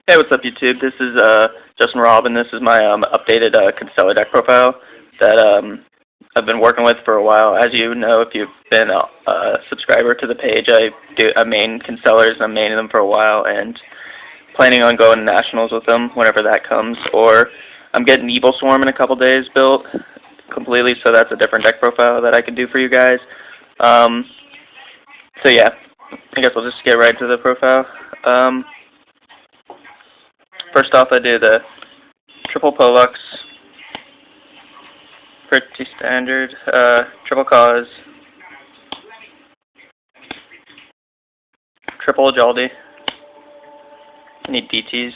Hey, what's up, YouTube? This is Justin Robb, and this is my updated Constellar deck profile that I've been working with for a while. As you know, if you've been a subscriber to the page, I main Constellars. I'm maining them for a while, and planning on going to nationals with them whenever that comes. Or I'm getting Evil Swarm in a couple days built completely, so that's a different deck profile that I can do for you guys. So yeah, I guess I'll just get right to the profile. First off, I do the triple Pollux, pretty standard, triple Cause, triple Jaldi, I need DTs,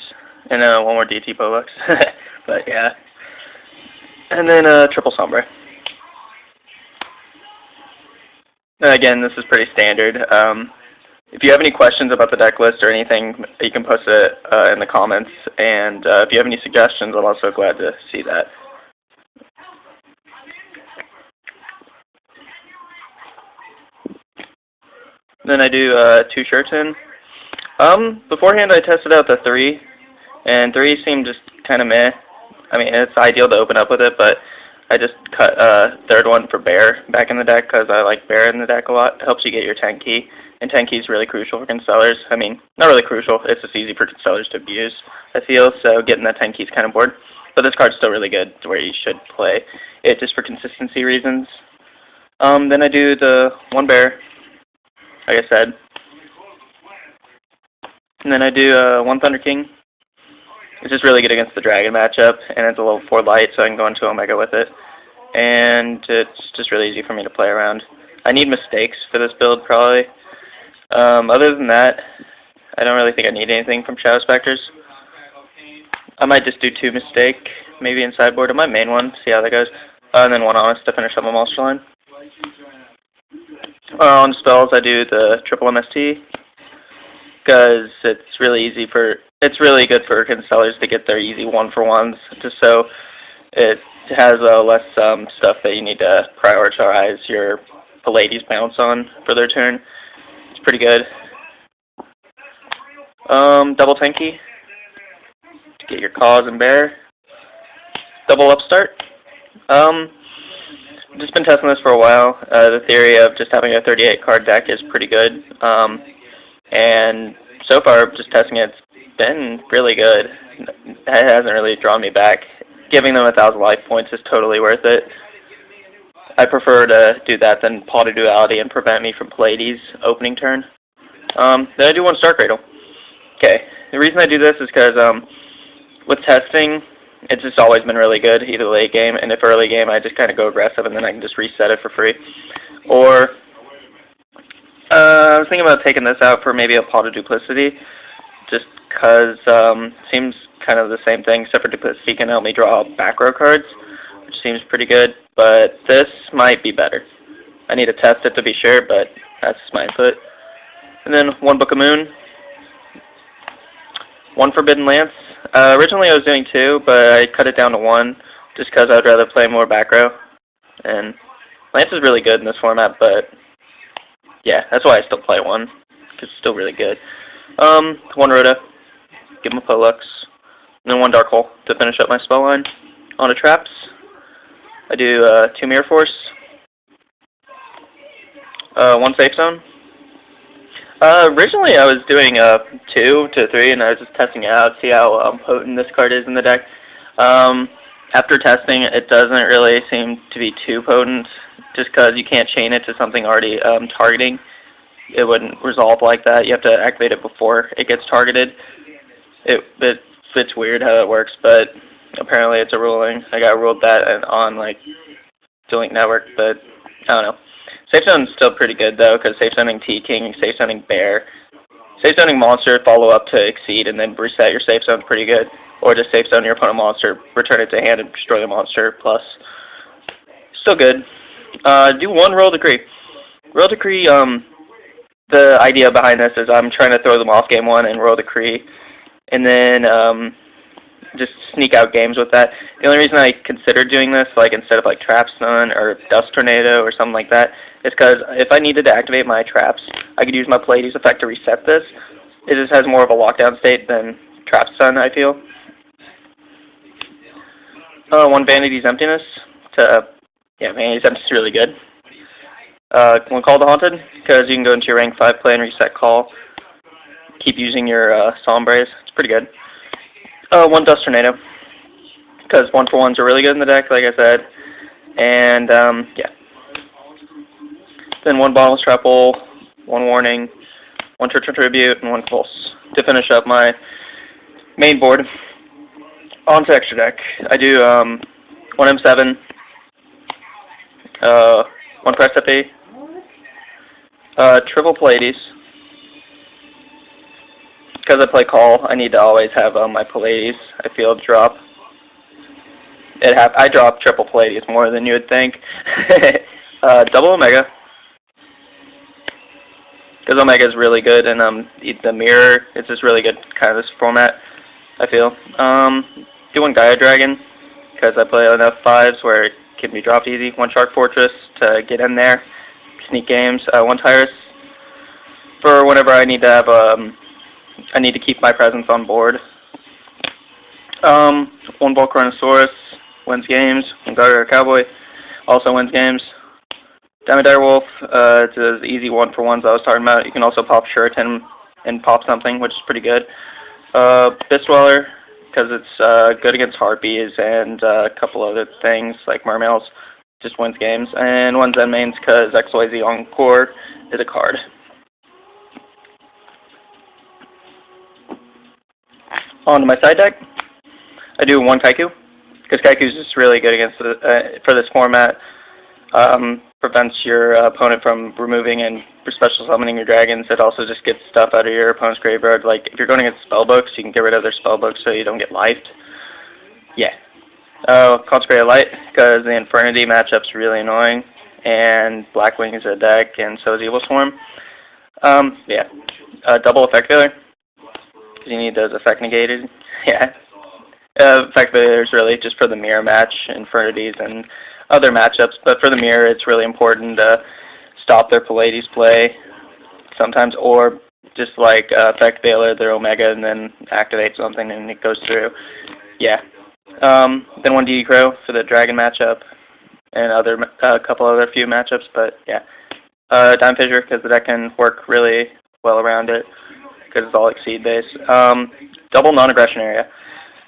and one more DT Pollux, but yeah, and then triple Sombre. Again, this is pretty standard. If you have any questions about the deck list or anything, you can post it in the comments. And if you have any suggestions, I'm also glad to see that. Then I do 2 Shirton. Beforehand, I tested out the 3, and 3 seemed just kind of meh. I mean, it's ideal to open up with it, but I just cut a 3rd one for Bear back in the deck because I like Bear in the deck a lot. It helps you get your 10 key. And 10 key is really crucial for Constellars. I mean, not really crucial. It's just easy for Constellars to abuse, I feel. So getting that 10 key is kind of bored. But this card's still really good to where you should play it just for consistency reasons. Then I do the 1 Bear, like I said. And then I do 1 Thunder King. It's just really good against the Dragon matchup. And it's a level 4 light, so I can go into Omega with it. And it's just really easy for me to play around. I need mistakes for this build, probably. Other than that, I don't really think I need anything from Shadow Specters. I might just do 2 Mistake, maybe in sideboard, or my main one, see how that goes. And then 1 Honest to finish up my monster line. On spells, I do the triple MST, because it's really good for Constellars to get their easy 1-for-1s, just so it has less stuff that you need to prioritize your Pallades bounce on for their turn. Pretty good. Double Tenki to get your Cause and Bear. Double Upstart. Just been testing this for a while. The theory of just having a 38 card deck is pretty good. And so far, just testing it's been really good. It hasn't really drawn me back. Giving them 1,000 life points is totally worth it. I prefer to do that than Paw to Duality and prevent me from Pallades opening turn. Then I do 1 Star Cradle. Okay, the reason I do this is because with testing, it's just always been really good, either late game, and if early game, I just kind of go aggressive and then I can just reset it for free. Or, I was thinking about taking this out for maybe a Paw to Duplicity, just because it seems kind of the same thing, except for Duplicity can help me draw back row cards, which seems pretty good. But this might be better. I need to test it to be sure, but that's my input. And then 1 Book of Moon. 1 Forbidden Lance. Originally I was doing 2, but I cut it down to 1, just because I'd rather play more back row. And Lance is really good in this format, but yeah, that's why I still play 1, because it's still really good. 1 Rhoda. Give him a Pollux. And then 1 Dark Hole to finish up my spell line. On to Traps. I do 2 Mirror Force, 1 Safe Zone. Originally I was doing 2 to 3, and I was just testing it out, see how potent this card is in the deck. After testing, it doesn't really seem to be too potent, just because you can't chain it to something already targeting. It wouldn't resolve like that. You have to activate it before it gets targeted. It's weird how it works, but apparently it's a ruling. I got ruled that on like Dual Link Network, but I don't know. Safe Zone is still pretty good though, because safe zoning T-King, safe zoning Bear, safe zoning Monster, follow up to Exceed, and then reset your safe zone is pretty good. Or just safe zone your opponent monster, return it to hand, and destroy the monster. Plus, still good. Do 1 Royal Decree. Royal Decree. The idea behind this is I'm trying to throw them off game 1 and Royal Decree, and then just sneak out games with that. The only reason I considered doing this, like instead of like Trap Stun or Dust Tornado or something like that, is because if I needed to activate my traps, I could use my Pallades effect to reset this. It just has more of a lockdown state than trap stun, I feel. One Vanity's Emptiness to, yeah, Vanity's Emptiness is really good. One Call the Haunted, because you can go into your rank 5 play and reset Call. Keep using your Sombres. It's pretty good. One Dust Tornado, because 1-for-1s are really good in the deck, like I said. And, yeah. Then one Bottomless Trap Hole, one Warning, one Church of Tribute, and one Pulse to finish up my main board. On to extra deck. I do one M7, one Press FA, triple Pallades. Because I play Call, I need to always have my Pallades, I feel, drop. I drop triple Pallades more than you would think. Double Omega. Because Omega is really good, and the mirror, it's just really good kind of this format, I feel. Do one Gaia Dragon, because I play enough 5s where it can be dropped easy. One Shark Fortress to get in there, sneak games. One Tyrus for whenever I need to have I need to keep my presence on board. One Volcarnosaurus wins games. One Garter Cowboy also wins games. Diamond Direwolf, it's an easy 1-for-1s I was talking about. You can also pop Shuriken and pop something, which is pretty good. Fistdweller, because it's good against Harpies and a couple other things like Mermails, just wins games. And one Zen Mains, because XYZ Encore is a card. On to my side deck, I do one Kaiku, because Kaiku is just really good against for this format. Prevents your opponent from removing and special summoning your dragons. It also just gets stuff out of your opponent's graveyard. Like, if you're going against spellbooks, you can get rid of their spellbooks so you don't get lifed. Yeah. Consecrated Light, because the Infernity matchup's really annoying. And Blackwing is a deck, and so is Evil Swarm. Yeah. Double Effect Failure, because you need those effect negated. Yeah. Effect Failure is really just for the mirror match, Infernities, and other matchups, but for the mirror, it's really important to stop their Pallades play sometimes, or just like effect Baylor, their Omega, and then activate something and it goes through. Yeah. Then one DD Crow for the Dragon matchup, and a couple other few matchups, but yeah. Time Fissure, because the deck can work really well around it, because it's all Exceed based. Double Non-Aggression Area.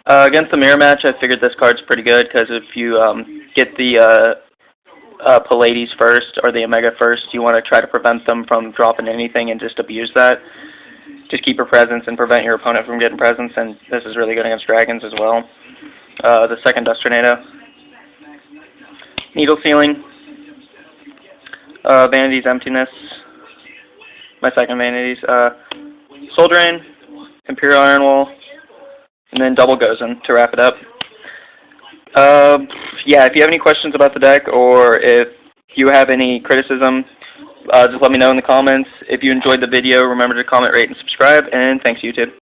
Against the mirror match, I figured this card's pretty good, because if you get the Pallades first, or the Omega first, you want to try to prevent them from dropping anything and just abuse that. Just keep your presence and prevent your opponent from getting presence, and this is really good against dragons as well. The second Dust Tornado. Needle Sealing. Vanity's Emptiness. My second Vanity's. Soul Drain. Imperial Iron Wall. And then double Gozen to wrap it up. Yeah, if you have any questions about the deck, or if you have any criticism, just let me know in the comments. If you enjoyed the video, remember to comment, rate, and subscribe, and thanks, YouTube.